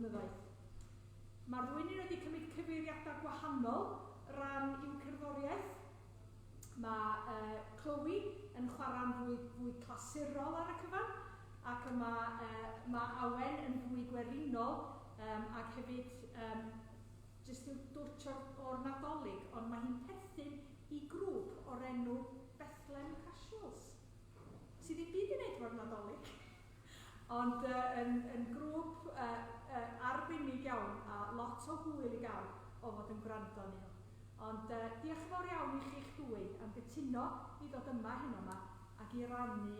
blynyddoedd. Mae'r ddwy ni wedi cymryd cyfeiriadau gwahanol ran i'w cerddoriaeth. Mae Chloe yn chwarae'n fwy clasurol ar y cyfan, ac mae Awen yn fwy gwerinol, ac hefyd jyst i'w dwtch o'r Nadolig, ond mae hi'n perthyn i grŵp o'r enw Bethlehem Casuals, sydd ddim byd i wneud fo'r Nadolig, ond yn grŵp arbennig iawn a lot o hwyl i gael o fod yn gwrando ni nhw. Ond diolch yn fawr iawn i chi'ch dwy am gytuno i ddod yma heno yma ac i rannu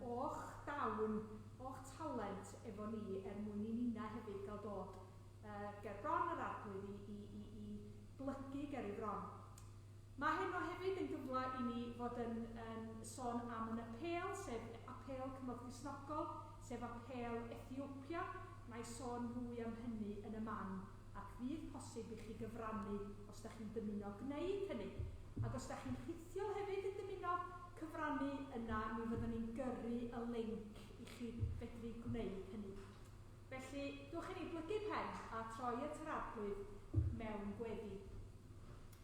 o'ch dawn, o'ch talent efo ni mwyn i nina hefyd gael dod ger bron yr arglwydd i blygu ger i bron. Mae heno hefyd yn gyfle i ni fod yn sôn am yn apel, sef apel Cymorth Cristnogol, sef apel Ethiopia. Mae sôn fwy am hynny yn y man, ac fydd posib i chi gyfrannu os ydych chi'n dymuno gwneud hynny. Ac os ydych chi'n rhithiol hefyd yn dymuno cyfrannu yna, mi fyddwn ni'n gyrru y link i chi fedru gwneud hynny. Felly, dwch i ni blygu pen a troi at yr arglwydd mewn gweddi.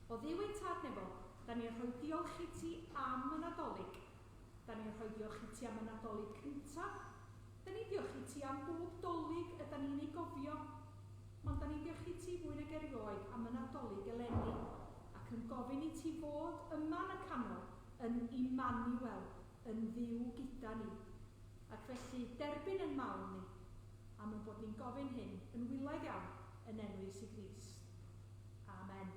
O ddiwyd tad nebo, da ni'n rhoi diolch i ti am y Nadolig. Da ni'n rhoi diolch i ti am y Nadolig cyntaf. Da ni'n diolch i ti am bob dolig ydyn ni'n ei gofio. Ond da ni'n diolch i ti fwy nag erioed am y Nadolig eleni, ac yn gofyn i ti fod yma yn y canol yn Immanuel, yn ddiw gyda ni. Ac felly derbyn yn mawn ni, am y bod ni'n gofyn hyn yn wilaidd iawn yn enw Iesu Grist. Amen.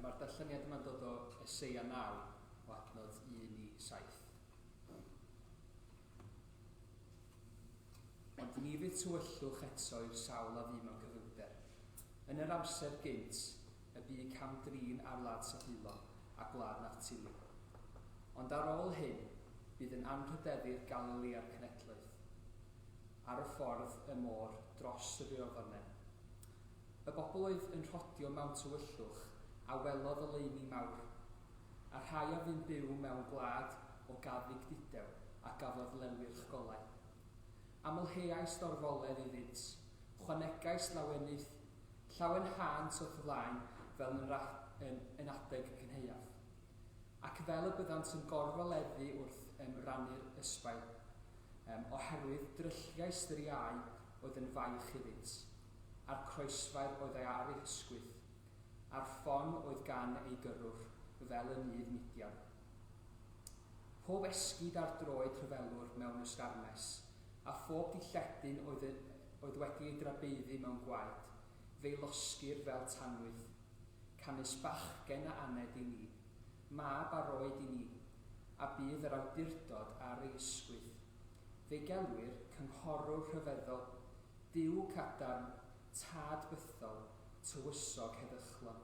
Mae'r darlleniad yma'n dod o Eseia 9 o adnod 1 i 7. Ond ni fydd tywyllwch eto i'r sawl a fu mewn cyfyngder. Yn yr amser gynt, y bu camdrin ar wlad Sefylo a gwlad Naftili. Ond ar ôl hyn, bydd yn anrhydeddu'r Galilea'r cenedlaeth, ar y ffordd y môr dros yr Iorddonau. Y bobl oedd yn rhodio mewn tywyllwch a welodd oleuni mawr, a rhai a fy'n byw mewn gwlad o gafig didew a gafodd lewyrch golau. Amlheais dorfoledd iddynt, chwanegais llawen hant o'r flaen fel yn adeg y cynheuaf. Ac fel y byddant yn gorfoleddu wrth rannu'r ysbail, oherwydd drylliais yr iau oedd yn faich iddynt, a'r croesfair oedd ei ar ei hysgwydd, a'r ffon oedd gan ei gyrwr fel y nydd Midian. Pob esgid ar droed rhyfelwr mewn ysgarmes, a phob dilledyn oedd wedi ei drabeiddu mewn gwaed, fe'i losgir fel tanwydd, canys bachgen a aned i ni, mab a roed i ni, a bydd yr awdurdod ar ei ysgwydd. Fe'i gelwir cynghorwr rhyfeddol, Duw cadarn, tad bythol, tywysog heddychlon.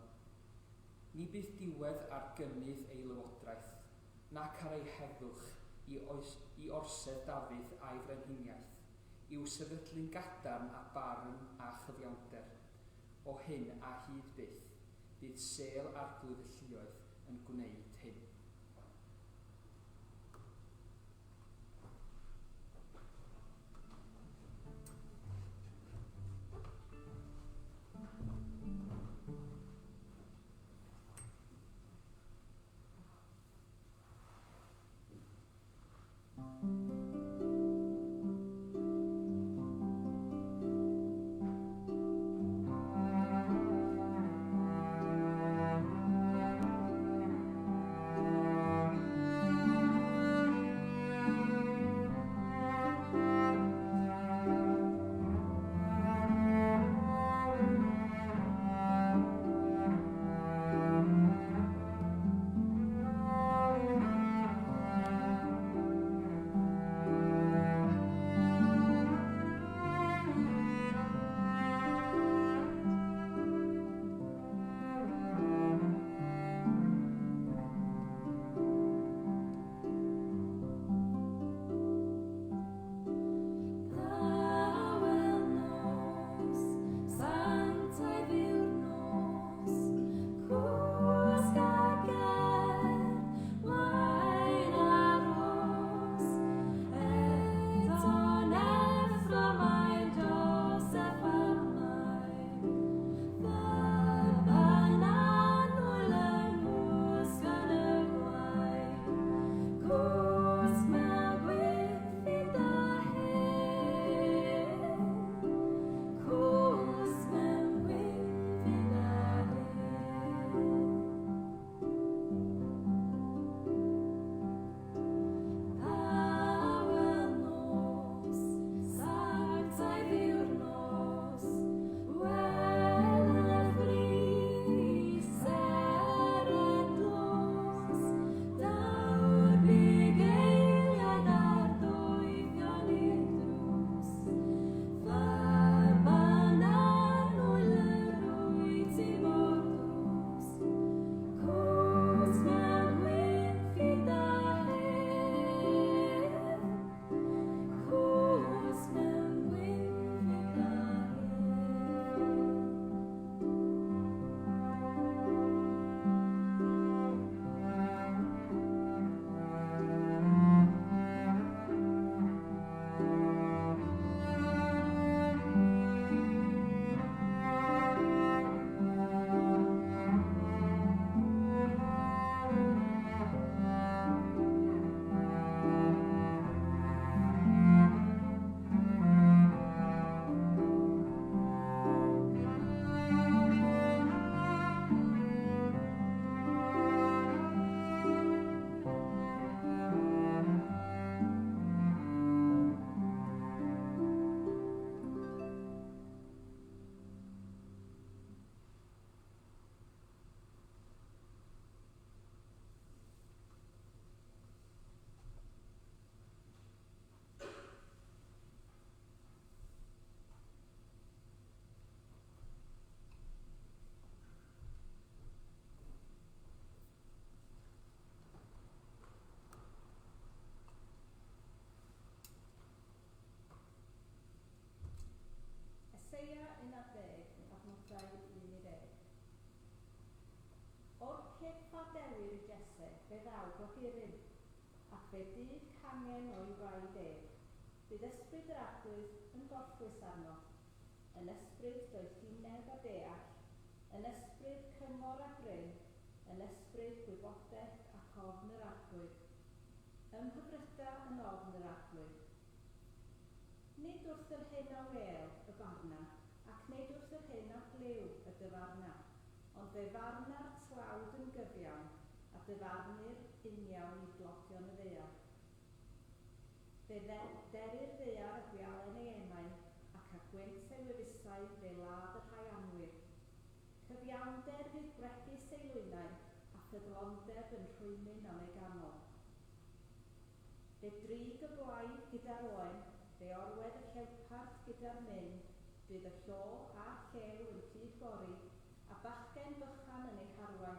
Ni bydd diwedd ar gynnydd ei lywodraeth, nac ar ei heddwch i orsedd Dafydd a'i frenhiniaeth, i'w sefydlu'n gadarn a barn a chyfiawnder. O hyn a hyd byth, bydd sêl arglwydd y lluoedd yn gwneud hyn. Efesoesau 1:10. O'r cydffadewyr i Jesse, fe ddaw gohirin, ac fe dydd cangen o'i wraig ef. Bydd ysbryd yr arglwydd yn gorffwys arno, yn ysbryd doedd hineb a deall, yn ysbryd cyngor a gryn, yn ysbryd gwybodaeth ac ofn yr arglwydd. Ymhyfryda yn ofn yr arglwydd. Nid wrth yr hyn a wel y farna, ac nid wrth yr hyn a blew y dyfarna, ond fe farna'r tlawd yn gyfiawn, a dyfarnir uniawn i blogion y ddaear. Fe derir ddaear y gwialen ei emain, ac a gwynt ei wefusau fe ladd y rhai anwyr. Cyfiawnder fydd bregus ei lwynau, a ffyddlondeb yn rhwymun am ei ganol. Fe drig y blaid gyda'r oen, fe orwedd y llewpart gyda'r myn, bydd y llo a llew yn cyd-gori, a bachgen bychan yn ei harwain.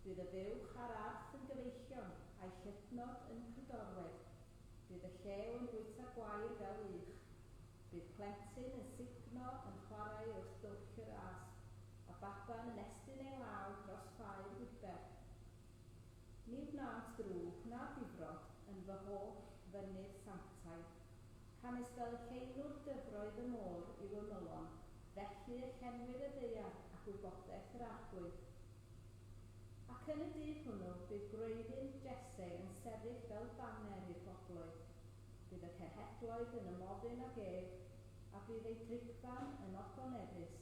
Bydd y fuwch a'r arth yn gyfeillion, a'i llytnod yn cydorwedd. Bydd y llew yn bwyta gwair fel uwch. Bydd plentyn yn signo yn chwarae wrth dwll yr as, a baban yn estyn ei law dros ffair gwyber. Ni wnânt drwg na difrod yn fy holl fynydd sanctaidd. Canes fel lleilwr dyfroedd y môr i'w ymylon, felly y llenwyr y ddaear ac wybodaeth yr arglwydd. Ac yn y dydd hwnnw bydd gwreiddyn Jesse yn sefyll fel baner i'r goglwydd. Bydd y cenhedloedd yn ymofyn ag ef, a bydd ei drigfan yn ogoneddus.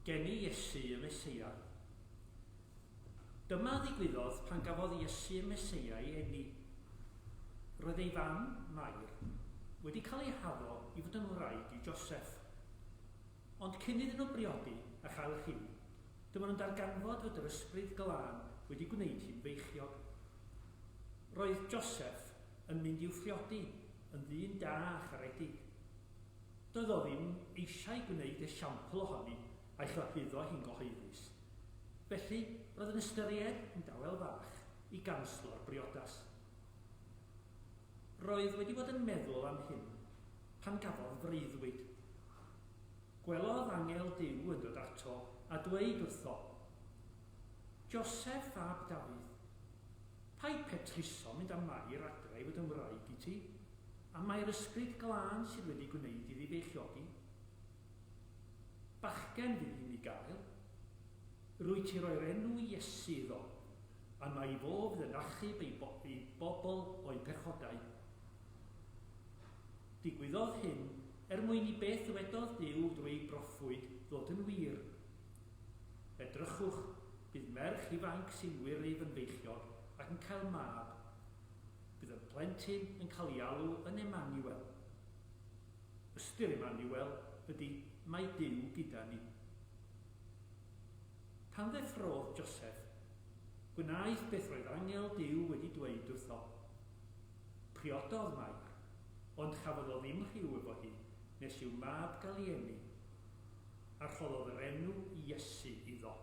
geni Iesu y Meseia. Dyma ddigwyddodd pan gafodd Iesu y Meseia ei eni. Roedd ei fam, Mair, wedi cael ei haddo i fod yn wraig i Joseph. Ond cyn iddyn nhw briodi a chael hyn, dyma nhw'n darganfod fod yr ysbryd glân wedi gwneud hi'n feichiog. Roedd Joseph yn mynd i'w phriodi yn ddyn da a charedig. Doedd o ddim eisiau gwneud esiampl ohoni a'i chlapuddo hi'n gyhoeddus. Felly, roedd yn ystyried yn dawel fach i ganslo'r briodas. Roedd wedi bod yn meddwl am hyn pan gafodd freuddwyd. Gwelodd angel Duw yn dod ato a dweud wrtho, Joseph fab Dafydd, paid petruso mynd am Mair adre i fod yn wraig i ti, a mae'r ysbryd glân sydd wedi gwneud iddi feichiogi. Bachgen fydd hi'n ei gael, rwy ti roi'r enw Iesu iddo, a mae fo fydd yn achub ei bobl o'i pechodau. Digwyddodd hyn mwyn i beth ddywedodd Duw drwy broffwyd ddod yn wir. Edrychwch, bydd merch ifanc sy'n wirif yn feichiog ac yn cael mab. Bydd y plentyn yn cael ei alw yn Emmanuel. Ystyr Emmanuel ydy mae Duw gyda ni. Pan ddeffrodd Joseph, gwnaeth beth roedd angel Duw wedi dweud wrtho. Priododd Mair, ond chafodd o ddim rhyw efo hi, nes i'w mab gael ei eni, a rhoddodd yr enw Iesu iddo.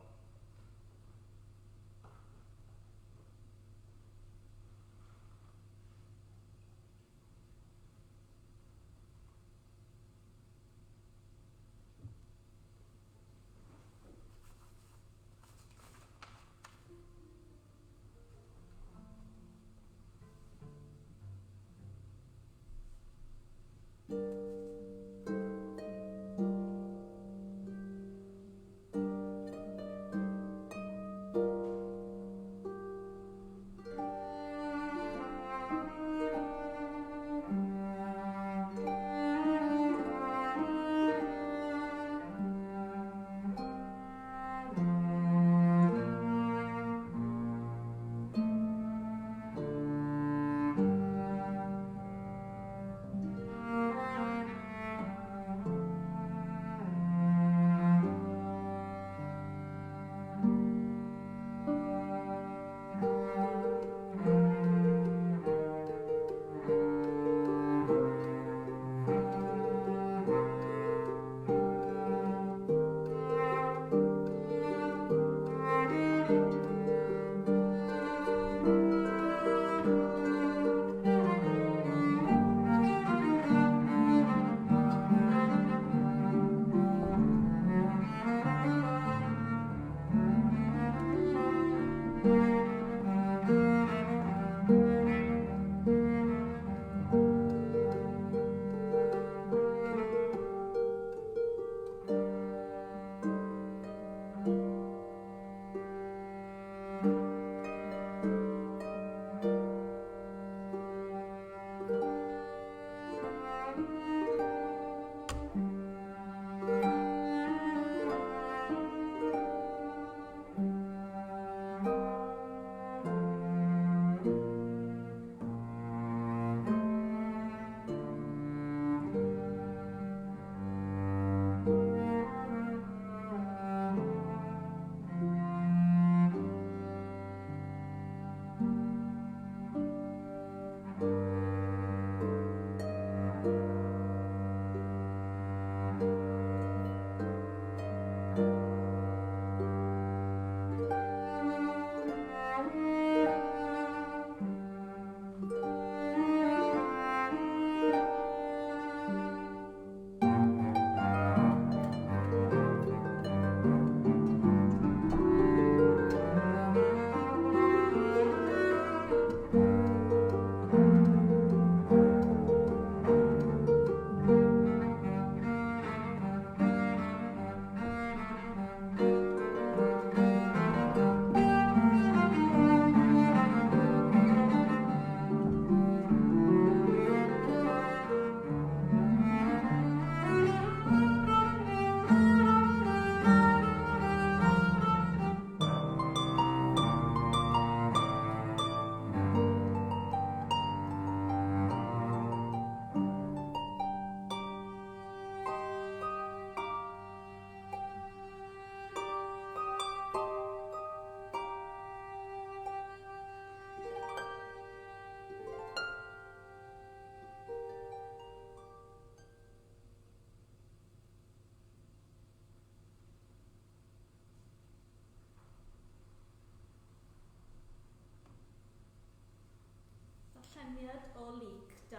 trefniad o Lyc 2.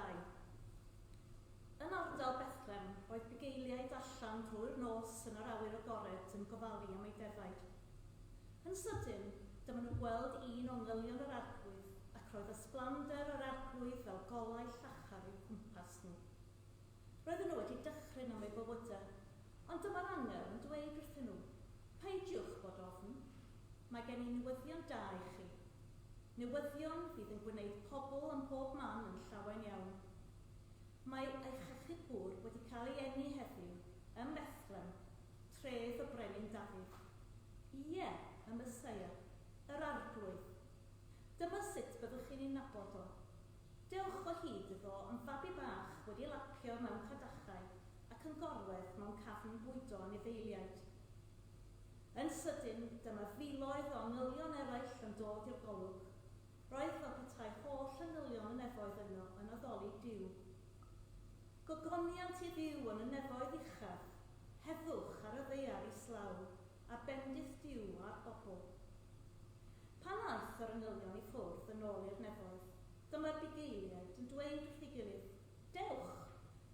Yn ardal Bethlem, oedd bugeiliaid allan drwy'r nos yn yr awyr agored yn gofalu am ei defaid. Yn sydyn, dyma nhw'n gweld un o nghylion yr arglwydd ac roedd ysblander yr arglwydd fel golau llachar i'w cwmpas nhw. Roedden nhw wedi dychryn am eu bywydau, ond dyma'r angel yn dweud wrthyn nhw, peidiwch bod ofn, mae gen i newyddion da i chi. Newyddion fydd yn gwneud pobl ym mhob man yn llawen iawn. Mae eich achub bwr wedi cael ei eni heddiw ym Bethlem, tref y brenin Dafydd. Ie, y Meseia, yr arglwydd. Dyma sut byddwch chi'n ei nabod o. Dewch o hyd iddo am fabi bach wedi lapio mewn cadachau ac yn gorwedd mewn cafn bwydo anifeiliaid. Yn sydyn, dyma filoedd o angylion eraill yn dod i'r golwg. Roedd fel petai holl angylion y nefoedd yno yn addoli diw. Gogoniant i ddiw yn y nefoedd uchaf, heddwch ar y ddeiar islaw, a bendith diw ar bobl. Pan aeth yr angylion i ffwrdd yn ôl i'r nefoedd, dyma'r bugeiliaid yn dweud wrth ei gilydd, dewch,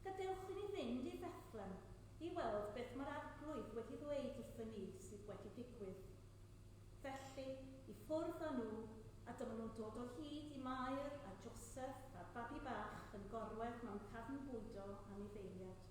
gadewch i ni fynd i Bethlem, i weld beth mae'r arglwydd wedi ddweud wrthyn ni sydd wedi digwydd. Felly, i ffwrdd â nhw, a dyma nhw'n dod o hyd i Mair a Joseph a'r babi bach yn gorwedd mewn cafn bwydo anifeiliad.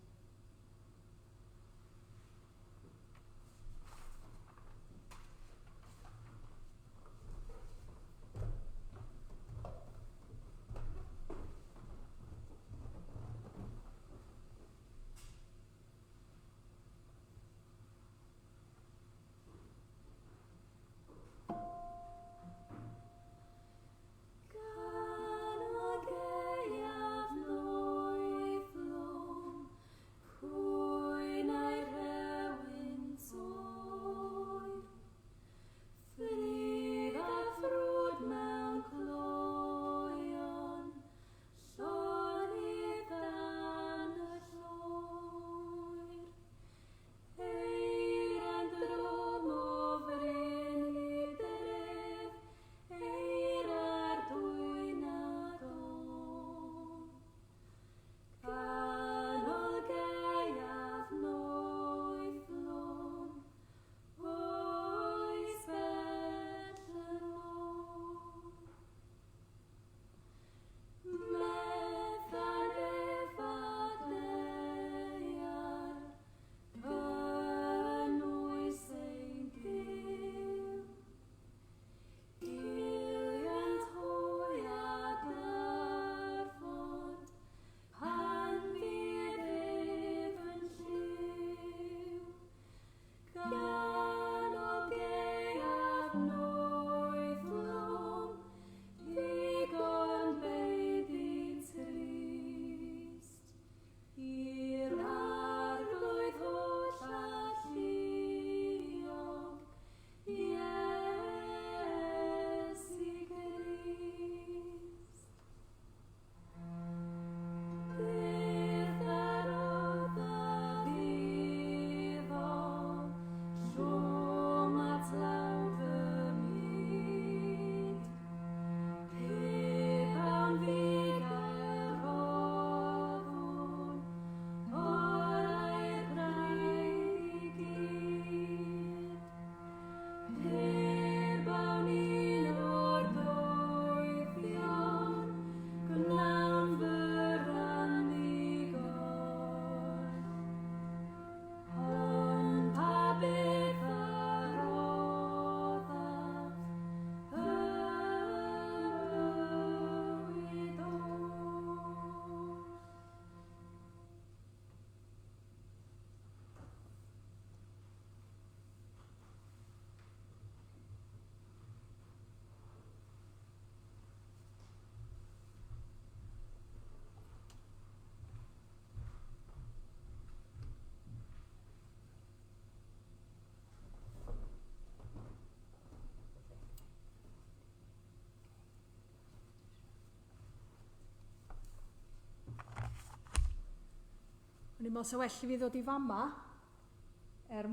O'n i'n meddwl sa well i fi ddod i fama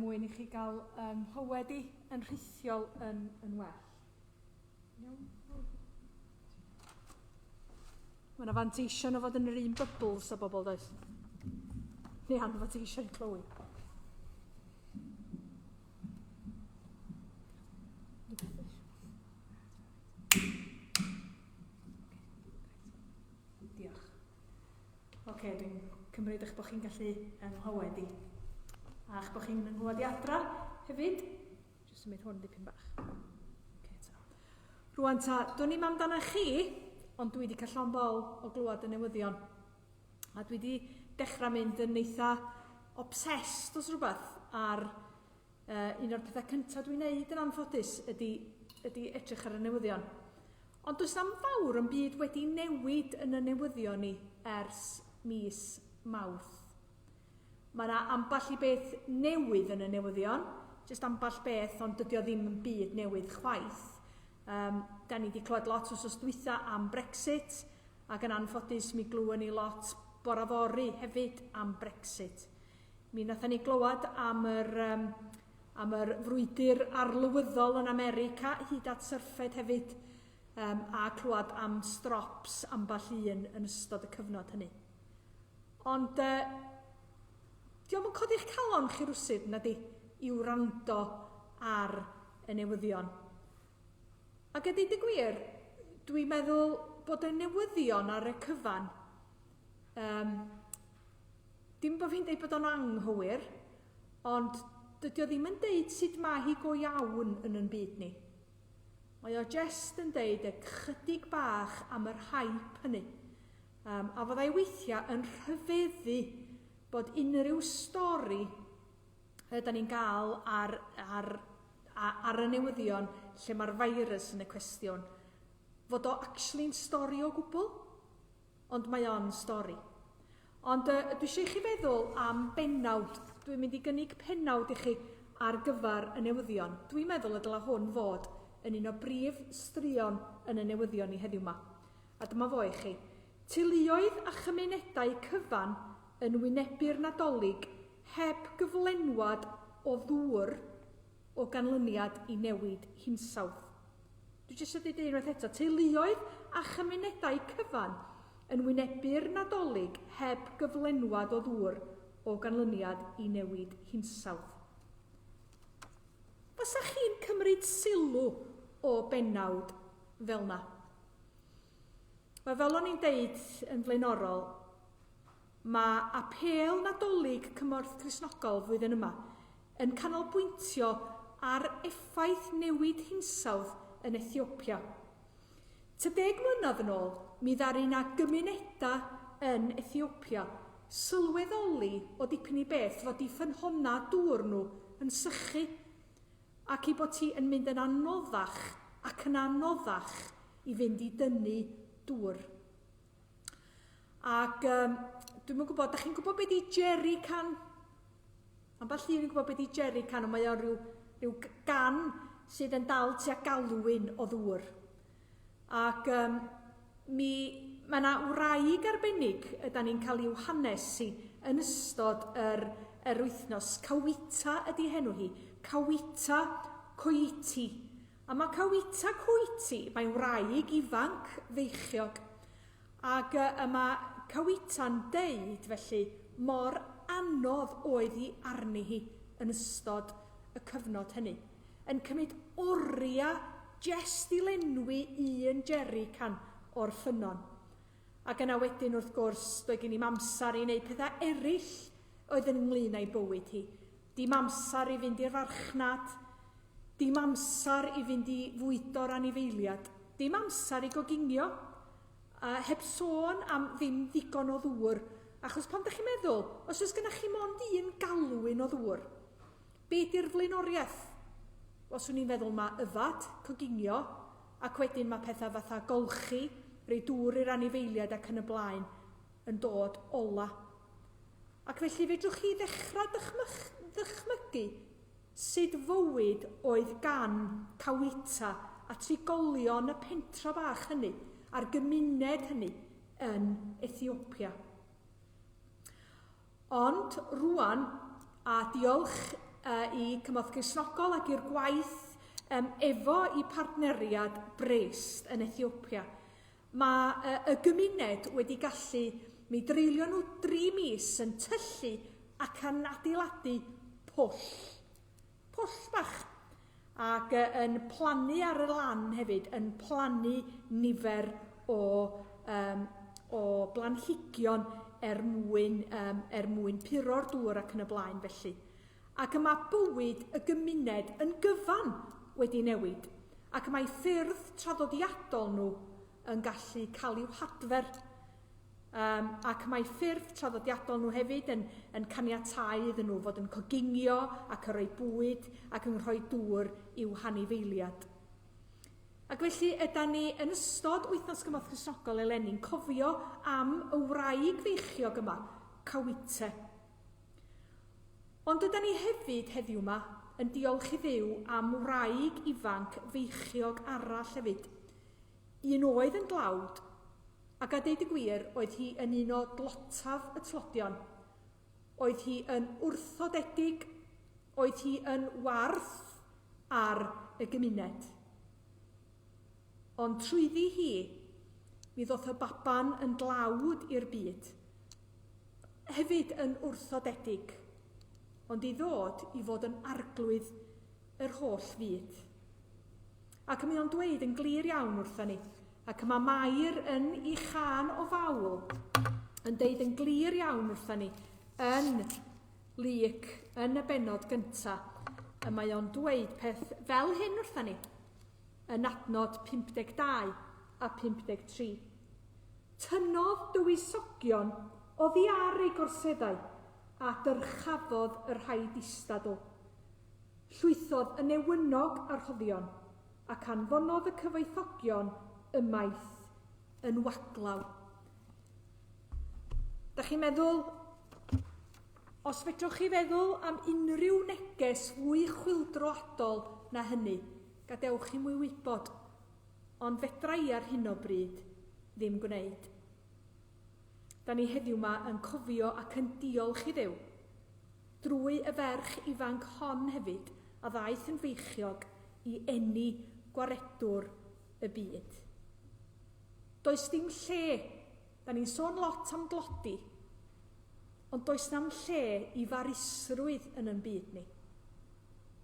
mwyn i chi gael hywedi yn rhithiol yn well. Iawn? Mae yna fanteision o fod yn yr un bubbles o bobl, does? Neu anfanteision Chloe. Diolch. Oce, dwi'n cymryd eich bod chi'n gallu ynghywed i. A eich bod chi'n ynghywed i adra hefyd. Jyst symud hwn dipyn bach. Rwan ta, dwi'n i'm amdana chi, ond dwi wedi cael llon bol o glywed y newyddion. A dwi wedi dechrau mynd yn eitha obsessed os rhywbeth ar un o'r pethau cyntaf dwi'n neud yn anffodus ydy edrych ar y newyddion. Ond does na'm fawr yn byd wedi newid yn y newyddion ni ers mis Mawrth. Mae yna amball i beth newydd yn y newyddion, jyst amball beth, ond dydy o ddim yn byd newydd chwaith. Da ni wedi clywed lot o sos dwytha am Brexit, ac yn anffodus mi glywon ni lot bore fory hefyd am Brexit. Mi nathon ni glywed am yr frwydr arlywyddol yn America, hyd at syrffed hefyd, a clywed am strops amball un yn ystod y cyfnod hynny. Ond diolch yn codi'ch calon chi rwsyd na di i wrando ar y newyddion. Ac ydy dy gwir, dwi'n meddwl bod y newyddion ar y cyfan, dim bod fi'n deud bod o'n anghywir, ond dydy o ddim yn deud sut mae hi go iawn yn yn byd ni. Mae o jest yn deud y chydig bach am yr hype hynny. A fyddai weithiau yn rhyfeddu bod unrhyw stori da ni'n gael ar y newyddion lle mae'r virus yn y cwestiwn, fod o actually'n stori o gwbl, ond mae o'n stori. Ond dwi eisiau chi feddwl am bennawd. Dwi'n mynd i gynnig pennawd i chi ar gyfer y newyddion. Dwi'n meddwl y dylai hwn fod yn un o brif straeon yn y newyddion ni heddiw yma. A dyma fo i chi. Teuluoedd a chymunedau cyfan yn wynebu'r Nadolig heb gyflenwad o ddŵr o ganlyniad i newid hinsawdd. Dwi jyst wedi deud unwaith eto. Teuluoedd a chymunedau cyfan yn wynebu'r Nadolig heb gyflenwad o ddŵr o ganlyniad i newid hinsawdd. Fysa chi'n cymryd sylw o bennawd fel yna? Fel o'n i'n deud yn flaenorol, mae apel Nadolig Cymorth Cristnogol flwyddyn yma yn canolbwyntio ar effaith newid hinsawdd yn Ethiopia. 10 mlynedd yn ôl, mi ddaru na gymunedau yn Ethiopia sylweddoli o dipyn i beth fod i ffynhonna dŵr nhw yn sychu, ac i bod ti yn mynd yn anoddach ac yn anoddach i fynd i dynnu dŵr. Ac dwi'n yn gwybod, da chi'n gwybod beth i jerrycan? Amball un yn gwybod beth i jerrycan, ond mae o rhyw gan sydd yn dal tua galwyn o ddŵr. Ac mae yna wraig arbennig yda ni'n cael i'w hanesu yn ystod yr wythnos. Kawita ydi henw hi. Kawita Koiti. A mae Kawita Koiti, mae'n wraig ifanc feichiog. Ac mae Kawita'n deud felly mor anodd oedd hi arni hi yn ystod y cyfnod hynny. Yn cymryd oriau jest i lenwi un jerrycan o'r ffynon. Ac yna wedyn wrth gwrs, doedd gen i'm amser i wneud pethau eraill oedd yn ynglyn â'i bywyd hi. Dim amser i fynd i'r farchnad, dim amser i fynd i fwydo'r anifeiliad, dim amser i goginio, heb sôn am ddim ddigon o ddŵr. Achos pan ydych chi'n meddwl, os oes gennych chi mond un galwyn o ddŵr, be di'r flaenoriaeth? Os o'n i'n feddwl mae yfad, coginio, ac wedyn mae pethau fatha golchi, rhoi dŵr i'r anifeiliad ac yn y blaen yn dod ola. Ac felly fedrwch chi ddechrau ddychmygu sut fywyd oedd gan Kawita a trigolion y pentra bach hynny a'r gymuned hynny yn Ethiopia. Ond rwan, a diolch i Cymorth Cristnogol ac i'r gwaith efo i partneriad Brest yn Ethiopia, Mae y gymuned wedi gallu, mi dreulio nhw 3 mis yn tyllu ac yn adeiladu pwll. Pwll bach. Ac yn plannu ar y lan hefyd, yn plannu nifer o blanhigion mwyn puro'r dŵr ac yn y blaen felly. Ac mae bywyd y gymuned yn gyfan wedi newid. Ac mae ffyrdd traddodiadol nhw yn gallu cael i'w hadfer. Ac mae ffyrdd traddodiadol nhw hefyd yn caniatáu iddyn nhw fod yn coginio ac yn rhoi bwyd ac yn rhoi dŵr i'w hanifeiliad. Ac felly yda ni yn ystod wythnos gymorth Cristnogol eleni'n cofio am y wraig feichiog yma, Cawite. Ond yda ni hefyd heddiw yma yn diolch i Dduw am wraig ifanc feichiog arall hefyd. Un oedd yn dlawd, ac a deud y gwir, oedd hi yn un o dlotaf y tlodion. Oedd hi yn wrthodedig, oedd hi yn warth ar y gymuned. Ond trwyddi hi, mi ddoth y baban yn dlawd i'r byd. Hefyd yn wrthodedig, ond i ddod i fod yn arglwydd yr holl fyd. Ac mi o'n dweud yn glir iawn wrthyn ni, ac mae Mair yn ei chan o fawl yn deud yn glir iawn wrthyn ni yn Lyc, yn y bennod gyntaf, y mae o'n dweud peth fel hyn wrthyn ni, yn adnod 52 a 53. Tynnodd dywysogion oddi ar ei gorseddau a dyrchafodd yr rhai distadl. Llwythodd y newynog ar hoddion ac anfonodd y cyfoethogion ymaith yn waglaw. Da chi'n meddwl, os fedrwch chi feddwl am unrhyw neges fwy chwyldroadol na hynny, gadewch chi mwy wybod, ond fedra i ar hyn o bryd ddim gwneud. Da ni heddiw yma yn cofio ac yn diolch i Dduw, drwy y ferch ifanc hon hefyd, a ddaeth yn feichiog i eni gwaredwr y byd. Does dim lle, da ni'n sôn lot am glodi, ond does na'm lle i farusrwydd yn yn byd ni.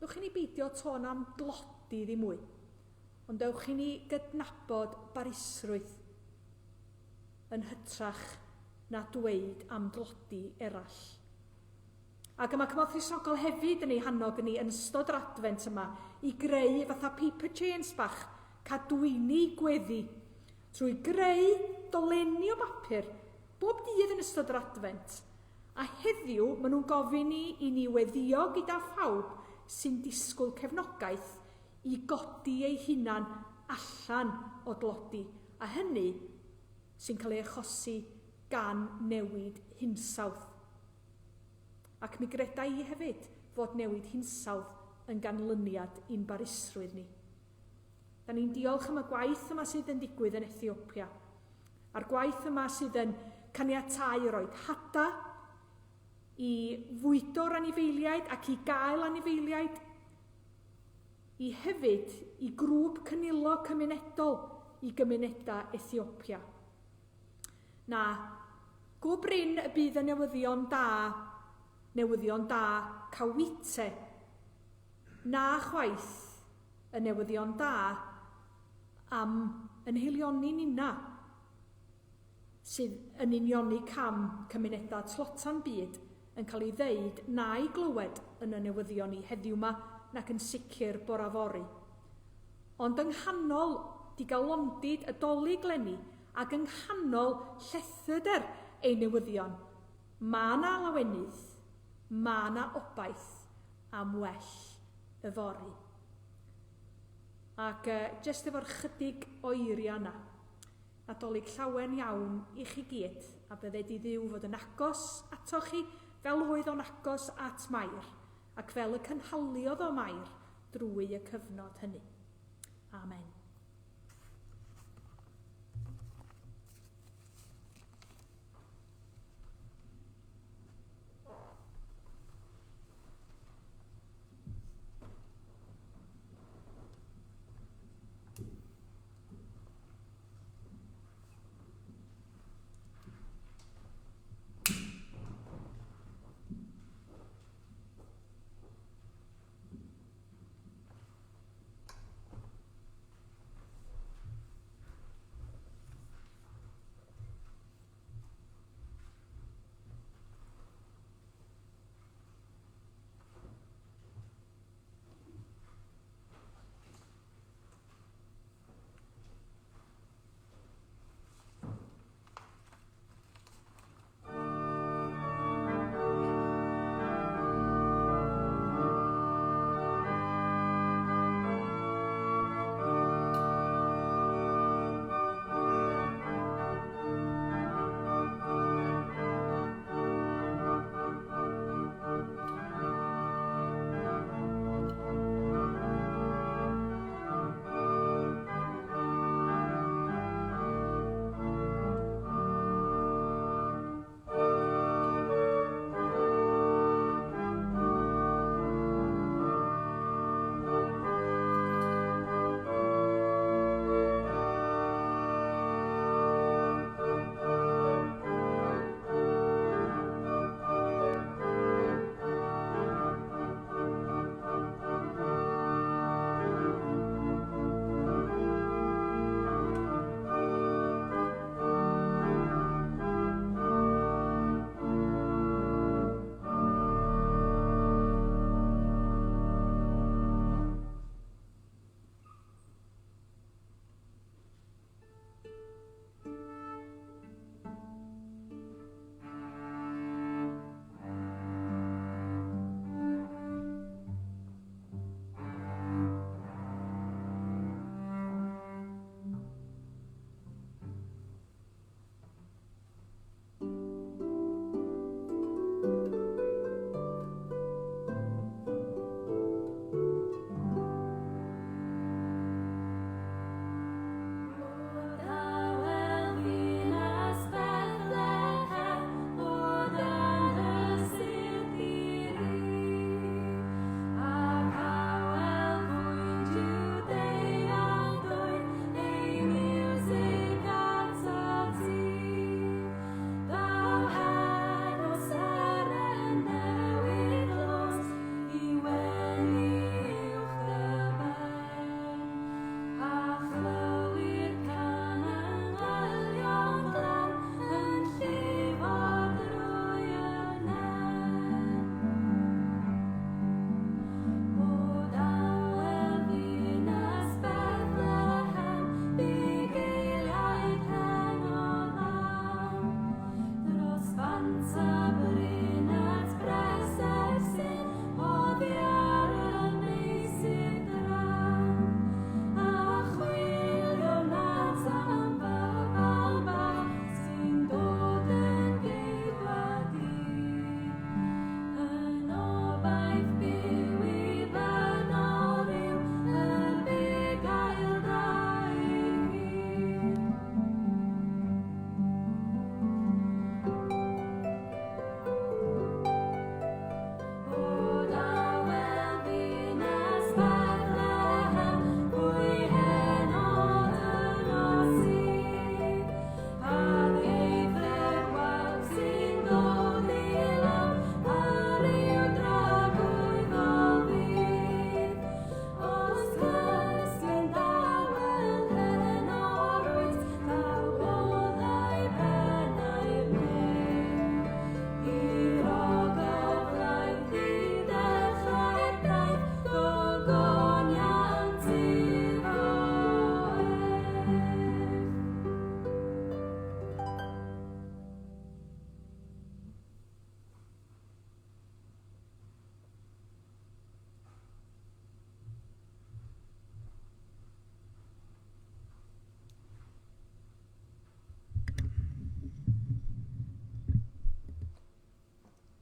Dewch i ni beidio tôn am glodi ddim mwy, ond dewch i ni gydnabod barusrwydd yn hytrach na dweud am glodi eraill. Ac yma Cymorth Cristnogol hefyd yn ei hannog ni yn ystod yr advent yma i greu fatha paper chains bach, cadwyni gweddi, trwy greu dolenni o bapur bob dydd yn ystod yr advent. A heddiw maen nhw'n gofyn i ni weddio gyda phawb sy'n disgwyl cefnogaeth i godi ei hunan allan o glodi, a hynny sy'n cael ei achosi gan newid hinsawdd. Ac mi greda i hefyd fod newid hinsawdd yn ganlyniad i'n barusrwydd ni. Da ni'n diolch am y gwaith yma sydd yn digwydd yn Ethiopia, a'r gwaith yma sydd yn caniatáu roed hada i fwydo'r anifeiliaid ac i gael anifeiliaid, i hefyd i grŵp cynilo cymunedol i gymunedau Ethiopia. Na, go brin y bydd y newyddion da Cawite, na chwaith y newyddion da am yn heilioni nina sydd yn unioni cam cymunedau tlotan byd yn cael ei ddeud na i glywed yn y newyddion ni heddiw yma nac yn sicr bora fori. Ond yng nghanol digalondid y dolyg leni ac yng nghanol llethyder ei newyddion, mae na lawenydd, mae na obaith am well y fori. Ac jyst efo'r chydig o eiriau yna, Nadolig llawen iawn i chi gyd, a bydde di Dduw fod yn agos ato chi fel oedd o'n agos at Mair, ac fel y cynhaliodd o Mair drwy y cyfnod hynny. Amen.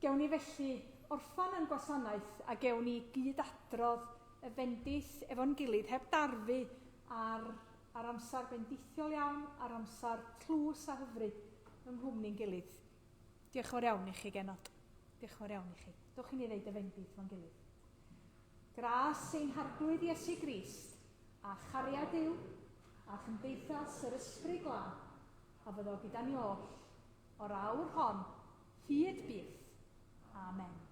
Gewn ni felly orffan yn gwasanaeth a gewn ni gyd-adrodd y fendith efo'n gilydd heb darfu ar amser bendithiol iawn, ar amser tlws a hyfryd yng nghwmni'n gilydd. Diolch yn fawr iawn i chi genod. Diolch yn fawr iawn i chi. Dwch i ni ddeud y fendith fo'n gilydd. Gras ein harglwydd Iesu Grist, a chariad Duw, a chymdeithas yr ysbryd glân, a fyddo gyda ni oll, o'r awr hon, hyd byth. Amen.